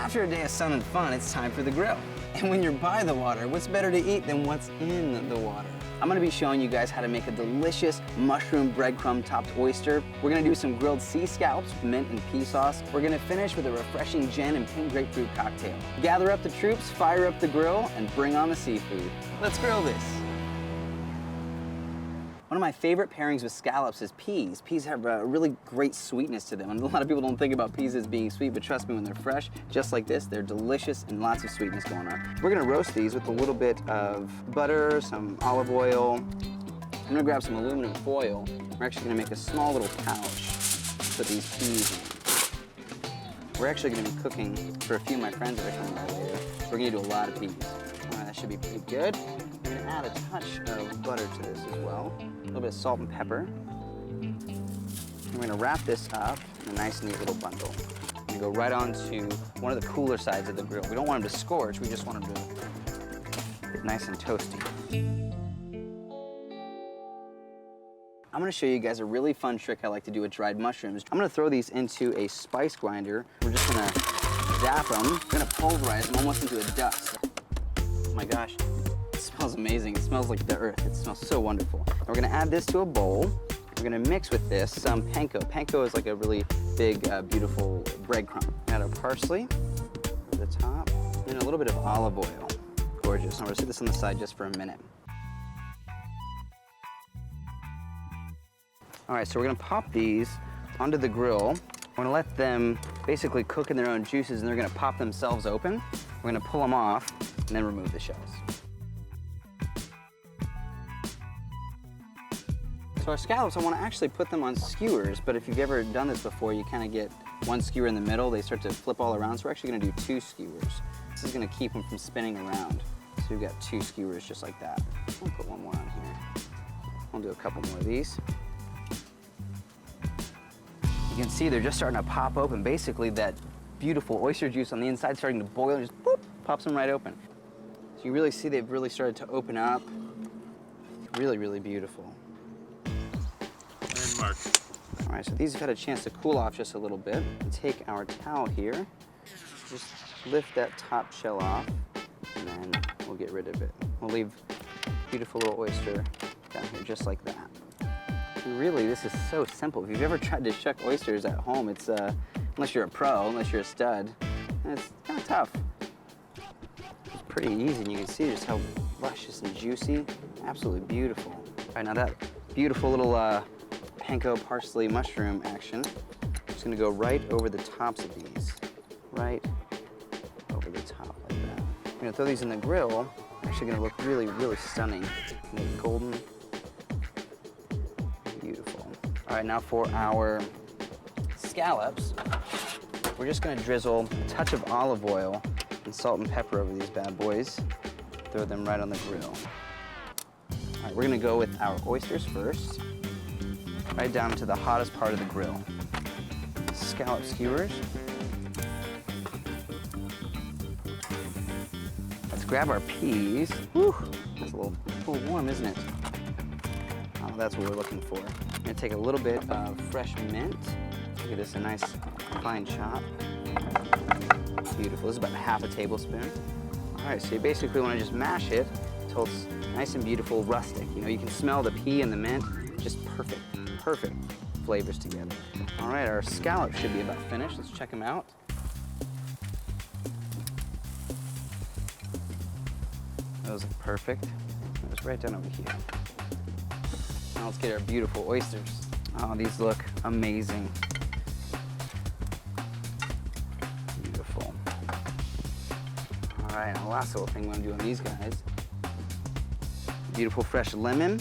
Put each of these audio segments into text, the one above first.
After a day of sun and fun, it's time for the grill. And when you're by the water, what's better to eat than what's in the water? I'm gonna be showing you guys how to make a delicious mushroom breadcrumb topped oyster. We're gonna do some grilled sea scallops with mint and pea sauce. We're gonna finish with a refreshing gin and pink grapefruit cocktail. Gather up the troops, fire up the grill, and bring on the seafood. Let's grill this. One of my favorite pairings with scallops is peas. Peas have a really great sweetness to them. And a lot of people don't think about peas as being sweet, but trust me, when they're fresh, just like this, they're delicious and lots of sweetness going on. We're gonna roast these with a little bit of butter, some olive oil. I'm gonna grab some aluminum foil. We're actually gonna make a small little pouch to put these peas in. We're actually gonna be cooking for a few of my friends that are coming by later. So we're gonna do a lot of peas. All right, that should be pretty good. We're gonna add a touch of butter to this as well. A little bit of salt and pepper. And we're gonna wrap this up in a nice, neat little bundle. We're gonna go right on to one of the cooler sides of the grill. We don't want them to scorch, we just want them to get nice and toasty. I'm gonna show you guys a really fun trick I like to do with dried mushrooms. I'm gonna throw these into a spice grinder. We're just gonna zap them. We're gonna pulverize them almost into a dust. Oh my gosh. It smells amazing. It smells like the earth. It smells so wonderful. And we're gonna add this to a bowl. We're gonna mix with this some panko. Panko is like a really big, beautiful breadcrumb. Add a parsley to the top, and a little bit of olive oil. Gorgeous. I'm gonna sit this on the side just for a minute. All right, so we're gonna pop these onto the grill. We're gonna let them basically cook in their own juices, and they're gonna pop themselves open. We're gonna pull them off and then remove the shells. So our scallops, I want to actually put them on skewers, but if you've ever done this before, you kind of get one skewer in the middle, they start to flip all around, so we're actually going to do 2 skewers. This is going to keep them from spinning around. So we've got 2 skewers just like that. I'll put one more on here. I'll do a couple more of these. You can see they're just starting to pop open. Basically, that beautiful oyster juice on the inside starting to boil and just boop, pops them right open. So you really see they've really started to open up. Really, really beautiful. And mark. All right, so these have had a chance to cool off just a little bit. And take our towel here, just lift that top shell off, and then we'll get rid of it. We'll leave beautiful little oyster down here just like that. And really, this is so simple. If you've ever tried to shuck oysters at home, it's, unless you're a pro, unless you're a stud, it's kind of tough. It's pretty easy, and you can see just how luscious and juicy. Absolutely beautiful. All right, now that beautiful little panko parsley mushroom action, I'm just gonna go right over the tops of these. Right over the top like that. I'm gonna throw these in the grill. They're actually gonna look really, really stunning. Golden. Beautiful. All right, now for our scallops, we're just gonna drizzle a touch of olive oil and salt and pepper over these bad boys. Throw them right on the grill. All right, we're gonna go with our oysters first, right down to the hottest part of the grill. Scallop skewers. Let's grab our peas. Whew, that's a little warm, isn't it? Oh, that's what we're looking for. I'm gonna take a little bit of fresh mint. Give this a nice fine chop. Beautiful, this is about ½ tablespoon. All right, so you basically wanna just mash it until it's nice and beautiful, rustic. You know, you can smell the pea and the mint, just perfect, perfect flavors together. All right, our scallops should be about finished. Let's check them out. Those are perfect. Those right down over here. Now let's get our beautiful oysters. Oh, these look amazing. Beautiful. All right, now the last little thing I'm gonna do on these guys. Beautiful fresh lemon.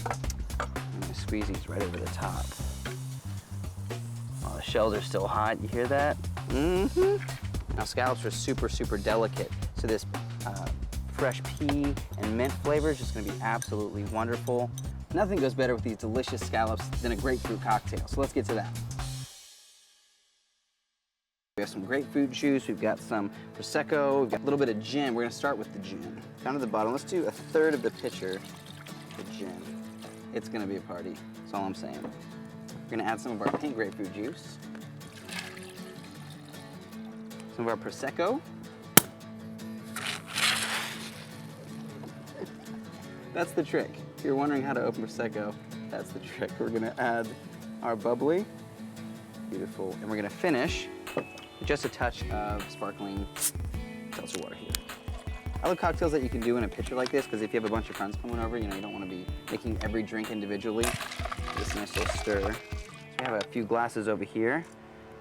I'm gonna squeeze these right over the top. Oh, the shells are still hot, you hear that? Mm-hmm. Now scallops are super, super delicate, so this fresh pea and mint flavor is just gonna be absolutely wonderful. Nothing goes better with these delicious scallops than a grapefruit cocktail, so let's get to that. We have some grapefruit juice, we've got some Prosecco, we've got a little bit of gin. We're gonna start with the gin. Down to the bottom, let's do 1/3 of the pitcher of gin. It's gonna be a party, that's all I'm saying. We're gonna add some of our pink grapefruit juice, some of our Prosecco, That's the trick. If you're wondering how to open Prosecco, that's the trick. We're gonna add our bubbly. Beautiful. And we're gonna finish with just a touch of sparkling seltzer water here. I love cocktails that you can do in a pitcher like this, because if you have a bunch of friends coming over, you know, you don't want to be making every drink individually. This nice little stir. So we have a few glasses over here.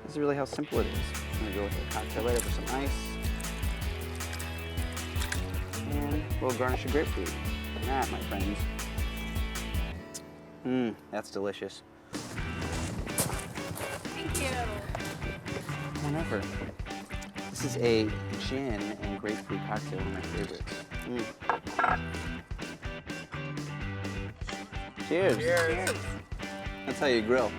This is really how simple it is. I'm gonna go with a cocktail later for some ice. And we'll garnish a grapefruit. Look at that, my friends. Mmm, that's delicious. Thank you. Whenever. This is a gin and grapefruit cocktail, one of my favorites. Cheers. Cheers. That's how you grill.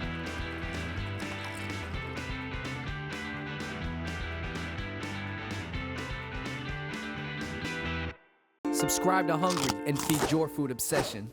Subscribe to Hungry and feed your food obsession.